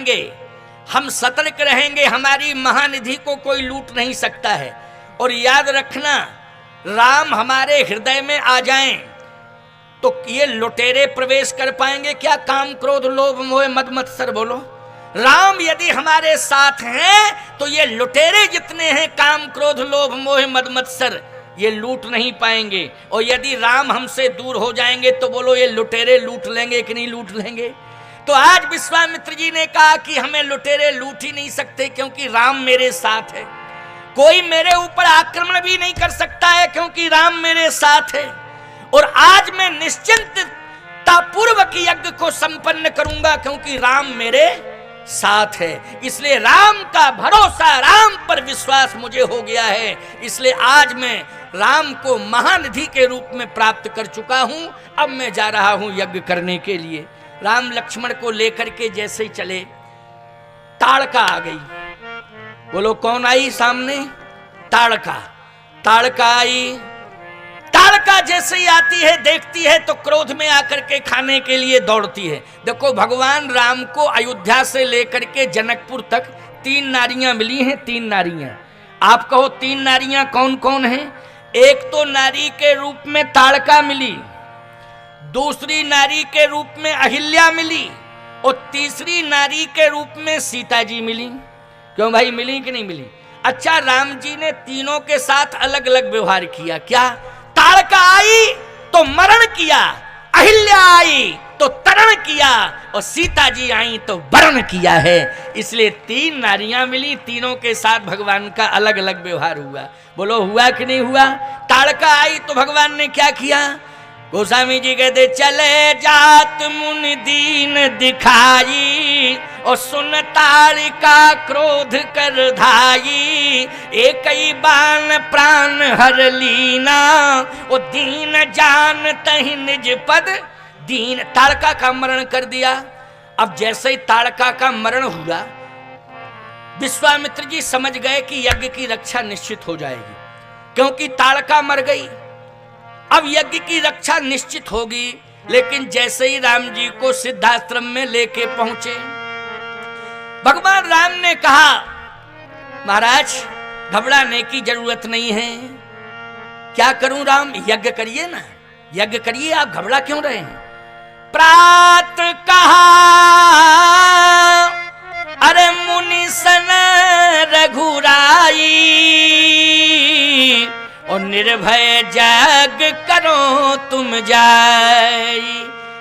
रहेंगे, हम सतर्क रहेंगे, हमारी महानिधि को कोई लूट नहीं सकता है। और याद रखना, राम हमारे हृदय में आ जाएं तो ये लुटेरे प्रवेश कर पाएंगे क्या? काम क्रोध लोभ मोह मद मत्सर, बोलो। राम यदि हमारे साथ हैं तो ये लुटेरे जितने हैं काम क्रोध लोभ मोह मद मत्सर, ये लूट नहीं पाएंगे। और यदि राम हमसे दूर हो जाएंगे तो बोलो ये लुटेरे लूट लेंगे कि नहीं लूट लेंगे? तो आज विश्वामित्र जी ने कहा कि हमें लुटेरे लूट ही नहीं सकते क्योंकि राम मेरे साथ है। कोई मेरे ऊपर आक्रमण भी नहीं कर सकता है क्योंकि राम मेरे साथ है। और आज मैं निश्चिंतता पूर्वक यज्ञ को संपन्न करूंगा क्योंकि राम मेरे साथ है। इसलिए राम का भरोसा, राम पर विश्वास मुझे हो गया है। इसलिए आज मैं राम को महानिधि के रूप में प्राप्त कर चुका हूं। अब मैं जा रहा हूं यज्ञ करने के लिए। राम लक्ष्मण को लेकर के जैसे ही चले, ताड़का आ गई। बोलो कौन आई सामने? ताड़का। ताड़का आई। ताड़का जैसे ही आती है, देखती है तो क्रोध में आकर के खाने के लिए दौड़ती है। देखो, भगवान राम को अयोध्या से लेकर के जनकपुर तक 3 नारियां मिली हैं। 3 नारियां। आप कहो 3 नारियां कौन कौन हैं? एक तो नारी के रूप में ताड़का मिली, दूसरी नारी के रूप में अहिल्या मिली, और तीसरी नारी के रूप में सीता जी मिली। क्यों भाई, मिली कि नहीं मिली? अच्छा, राम जी ने तीनों के साथ अलग अलग व्यवहार किया। क्या? ताड़का आई तो मरण किया, अहिल्या आई तो तरण किया, और सीता जी आई तो वरण किया है। इसलिए 3 नारियां मिली, तीनों के साथ भगवान का अलग अलग व्यवहार हुआ। बोलो हुआ कि नहीं हुआ? ताड़का आई तो भगवान ने क्या किया? गोस्वामी जी कहते, चले जात मुनि दीन दिखाई, और सुन ताड़का क्रोध कर धाई, एक ही बाण प्राण हर लीना, और दीन जान तहि निज पद दीन। ताड़का का मरण कर दिया। अब जैसे ही ताड़का का मरण हुआ, विश्वामित्र जी समझ गए कि यज्ञ की रक्षा निश्चित हो जाएगी, क्योंकि ताड़का मर गई। अब यज्ञ की रक्षा निश्चित होगी। लेकिन जैसे ही राम जी को सिद्धाश्रम में लेके पहुंचे, भगवान राम ने कहा, महाराज घबराने की जरूरत नहीं है। क्या करूं राम? यज्ञ करिए ना, यज्ञ करिए, आप घबरा क्यों रहे हैं? प्रात कहा अरे मुनि सन रघुराई, और निर्भय जग करो तुम जाई।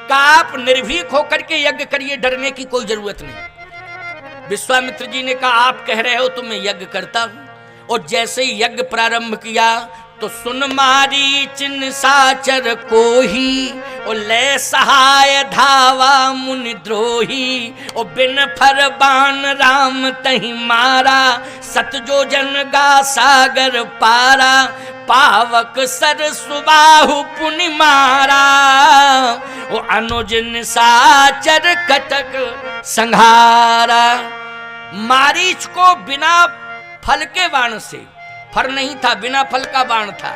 का आप निर्भीक होकर के यज्ञ करिए, डरने की कोई जरूरत नहीं। विश्वामित्र जी ने कहा, आप कह रहे हो तो मैं यज्ञ करता हूं। और जैसे ही यज्ञ प्रारंभ किया तो सुन मारीच निशाचर कोही, और ले सहाय धावा मुनि द्रोही, और बिन फर बाण राम तहि मारा, सतजो जन गा सागर पारा, पावक सर सुबाहु पुनि मारा, ओ अनुज निशाचर कटक संहारा। मारीच को बिना फल के बाण से, फर नहीं था, बिना फल का बाण था,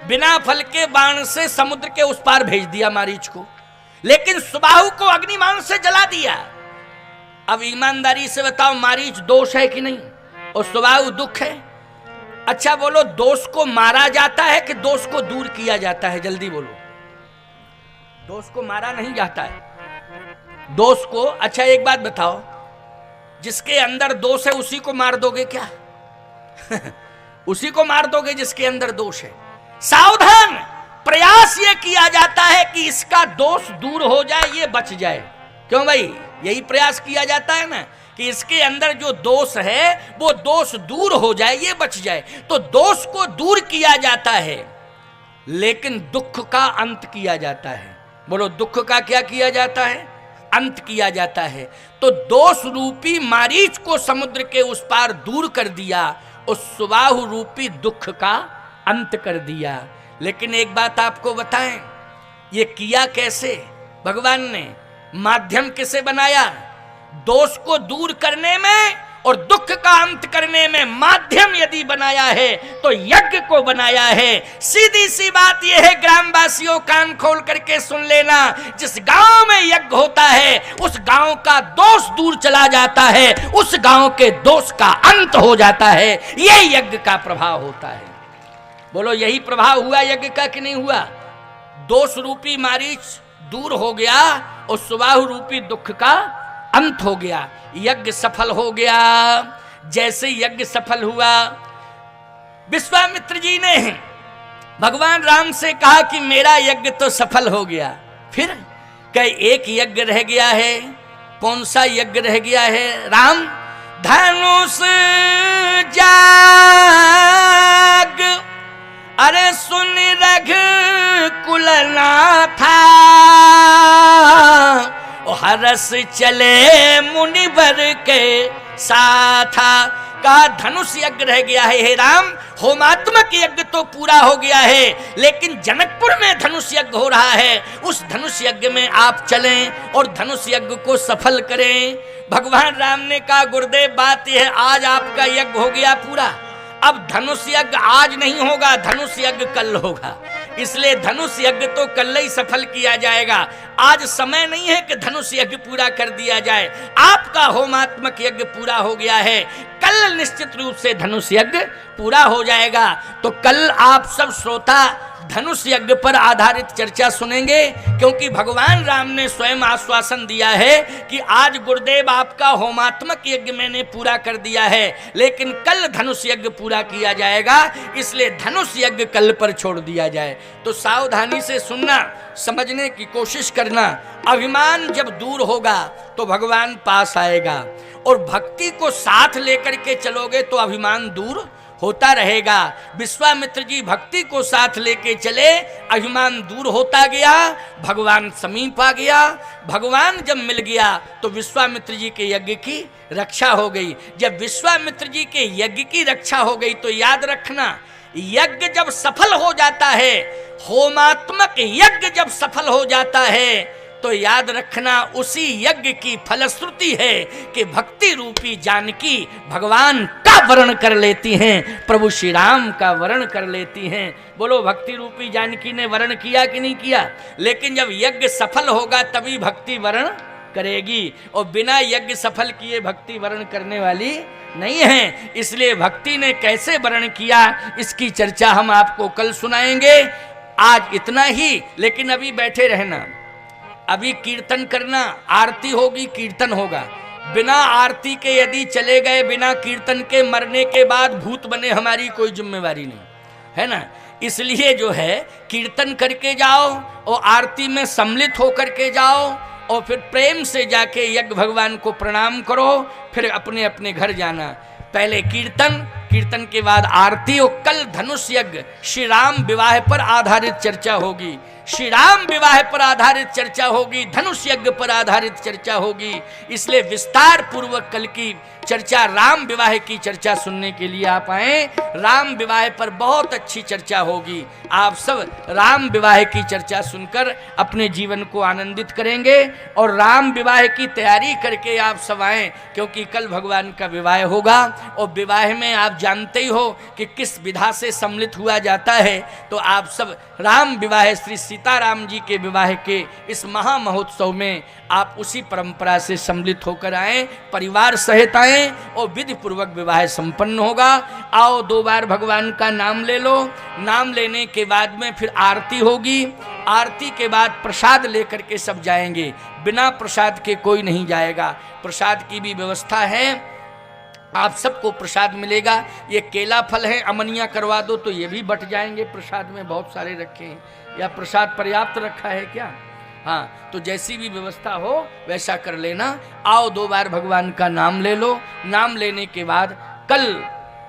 बिना फल के बाण से समुद्र के उस पार भेज दिया मारीच को। लेकिन सुबाहु को अग्निबाण से जला दिया। अब ईमानदारी से बताओ, मारीच दोष है कि नहीं? और सुबाहु दुख है? अच्छा बोलो, दोष को मारा जाता है कि दोष को दूर किया जाता है? जल्दी बोलो। दोष को मारा नहीं जाता है, दोष को। अच्छा एक बात बताओ, जिसके अंदर दोष है उसी को मार दोगे क्या? उसी को मार दोगे जिसके अंदर दोष है। सावधान, प्रयास ये किया जाता है कि इसका दोष दूर हो जाए, ये बच जाए। क्यों भाई? यही प्रयास किया जाता है ना, कि इसके अंदर जो दोष है वो दोष दूर हो जाए, ये बच जाए। तो दोष को दूर किया जाता है, लेकिन दुख का अंत किया जाता है। बोलो, दुख का क्या किया जाता है? अंत किया जाता है। तो दोष रूपी मारीच को समुद्र के उस पार दूर कर दिया, और सुबाहु रूपी दुख का अंत कर दिया। लेकिन एक बात आपको बताएं, ये किया कैसे? भगवान ने माध्यम किसे बनाया? दोष को दूर करने में और दुख का अंत करने में माध्यम यदि बनाया है तो यज्ञ को बनाया है। सीधी सी बात यह है, ग्रामवासियों कान खोल करके सुन लेना, जिस गांव में यज्ञ होता है उस गांव का दोष दूर चला जाता है, उस गांव के दोष का अंत हो जाता है। यह यज्ञ का प्रभाव होता है। बोलो यही प्रभाव हुआ यज्ञ का कि नहीं हुआ? दोष रूपी मारीच दूर हो गया और सुबाहु रूपी दुख का अंत हो गया। यज्ञ सफल हो गया। जैसे यज्ञ सफल हुआ, विश्वामित्र जी ने भगवान राम से कहा कि मेरा यज्ञ तो सफल हो गया, फिर कई एक यज्ञ रह गया है। कौन सा यज्ञ रह गया है? राम धनुष जाग, अरे सुन रघुकुल नाथा, हरस चले मुनिवर के साथा। का धनुष यज्ञ रह गया है। हे राम, होमात्मक यज्ञ तो पूरा हो गया है, लेकिन जनकपुर में धनुष यज्ञ हो रहा है। उस धनुष यज्ञ में आप चलें और धनुष यज्ञ को सफल करें। भगवान राम ने कहा गुरुदेव बात यह है, आज आपका यज्ञ हो गया पूरा, अब धनुष यज्ञ आज नहीं होगा, धनुष यज्ञ कल होगा। इसलिए धनुष यज्ञ तो कल ही सफल किया जाएगा। आज समय नहीं है कि धनुष यज्ञ पूरा कर दिया जाए। आपका होमात्मक यज्ञ पूरा हो गया है, कल निश्चित रूप से धनुष यज्ञ पूरा हो जाएगा। तो कल आप सब श्रोता धनुष यज्ञ पर आधारित चर्चा सुनेंगे, क्योंकि भगवान राम ने स्वयं आश्वासन दिया है कि आज गुरुदेव आपका होमात्मक यज्ञ मैंने पूरा कर दिया है, लेकिन कल धनुष यज्ञ पूरा किया जाएगा। इसलिए धनुष यज्ञ कल पर छोड़ दिया जाए। तो सावधानी से सुनना, समझने की कोशिश करना। अभिमान जब दूर होगा तो भगवान पास आएगा, और भक्ति को साथ लेकर के चलोगे तो अभिमान दूर होता रहेगा। विश्वामित्र जी भक्ति को साथ लेके चले, अभिमान दूर होता गया, भगवान समीप आ गया। भगवान जब मिल गया तो विश्वामित्र जी के यज्ञ की रक्षा हो गई। जब विश्वामित्र जी के यज्ञ की रक्षा हो गई तो याद रखना, यज्ञ जब सफल हो जाता है, होमात्मक यज्ञ जब सफल हो जाता है, तो याद रखना उसी यज्ञ की फलश्रुति है कि भक्ति रूपी जानकी भगवान का वर्ण कर लेती हैं, प्रभु श्री राम का वर्ण कर लेती हैं। बोलो भक्ति रूपी जानकी ने वर्ण किया कि नहीं किया? लेकिन जब यज्ञ सफल होगा तभी भक्ति वर्ण करेगी, और बिना यज्ञ सफल किए भक्ति वर्ण करने वाली नहीं है। इसलिए भक्ति ने कैसे वर्ण किया इसकी चर्चा हम आपको कल सुनाएंगे। आज इतना ही, लेकिन अभी बैठे रहना, अभी कीर्तन करना, आरती होगी, कीर्तन होगा। बिना आरती के यदि चले गए, बिना कीर्तन के मरने के बाद भूत बने, हमारी कोई जिम्मेवारी नहीं है ना। इसलिए जो है कीर्तन करके जाओ और आरती में सम्मिलित होकर के जाओ, और फिर प्रेम से जाके यज्ञ भगवान को प्रणाम करो, फिर अपने अपने घर जाना। पहले कीर्तन, कीर्तन के बाद आरती, और कल धनुष यज्ञ श्री राम विवाह पर आधारित चर्चा होगी। श्री राम विवाह पर आधारित चर्चा होगी, धनुष यज्ञ पर आधारित चर्चा होगी। इसलिए विस्तार पूर्वक कल की चर्चा, राम विवाह की चर्चा सुनने के लिए आप आए। राम विवाह पर बहुत अच्छी चर्चा होगी। आप सब राम विवाह की चर्चा सुनकर अपने जीवन को आनंदित करेंगे, और राम विवाह की तैयारी करके आप सब आए, क्योंकि कल भगवान का विवाह होगा। और विवाह में आप जानते ही हो कि किस विधा से सम्मिलित हुआ जाता है। तो आप सब राम विवाह, श्री सीताराम जी के विवाह के इस महा महोत्सव में आप उसी परंपरा से सम्मिलित होकर आए, परिवार सहित आए, और विधि पूर्वक विवाह संपन्न होगा। आओ 2 बार भगवान का नाम ले लो, नाम लेने के बाद में फिर आरती होगी, आरती के बाद प्रसाद लेकर के सब जाएंगे, बिना प्रसाद के कोई नहीं जाएगा। प्रसाद की भी व्यवस्था है, आप सबको प्रसाद मिलेगा। ये केला फल है, अमनिया करवा दो तो ये भी बट जाएंगे, प्रसाद में बहुत सारे रखे हैं। या प्रसाद पर्याप्त रखा है क्या? हाँ, तो जैसी भी व्यवस्था हो वैसा कर लेना। आओ 2 बार भगवान का नाम ले लो, नाम लेने के बाद कल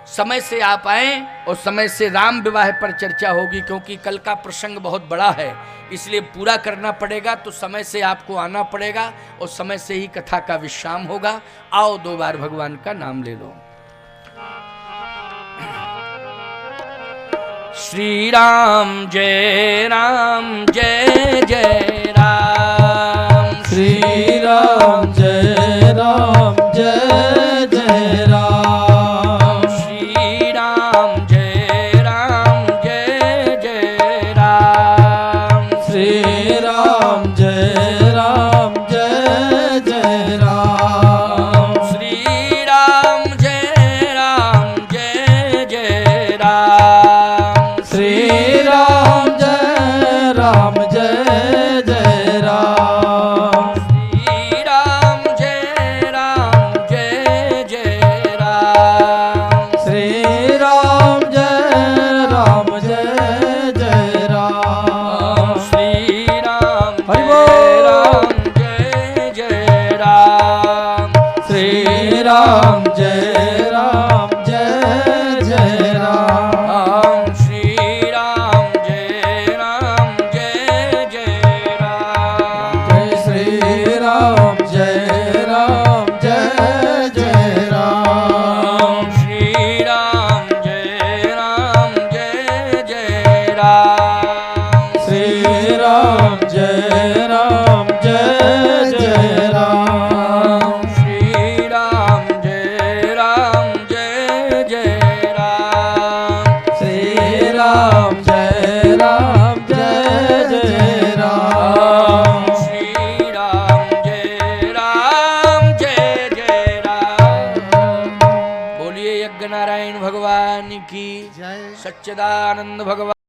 समय से आप आए, और समय से राम विवाह पर चर्चा होगी, क्योंकि कल का प्रसंग बहुत बड़ा है, इसलिए पूरा करना पड़ेगा। तो समय से आपको आना पड़ेगा, और समय से ही कथा का विश्राम होगा। आओ 2 बार भगवान का नाम ले लो। श्री राम जय जय राम, श्री राम जय जय श्री राम जय राम जय जय राम। श्री राम जय राम जय जय राम। जय श्री राम जय राम जय जय राम। श्री राम जय राम जय जय राम। श्री राम जय राम जय जय राम। श्री राम जय राम जय जय राम। श्री राम जय राम जय जय राम। श्री राम जय राम जय जय राम। बोलिए यज्ञ नारायण भगवान की जय। सच्चिदानंद भगवान।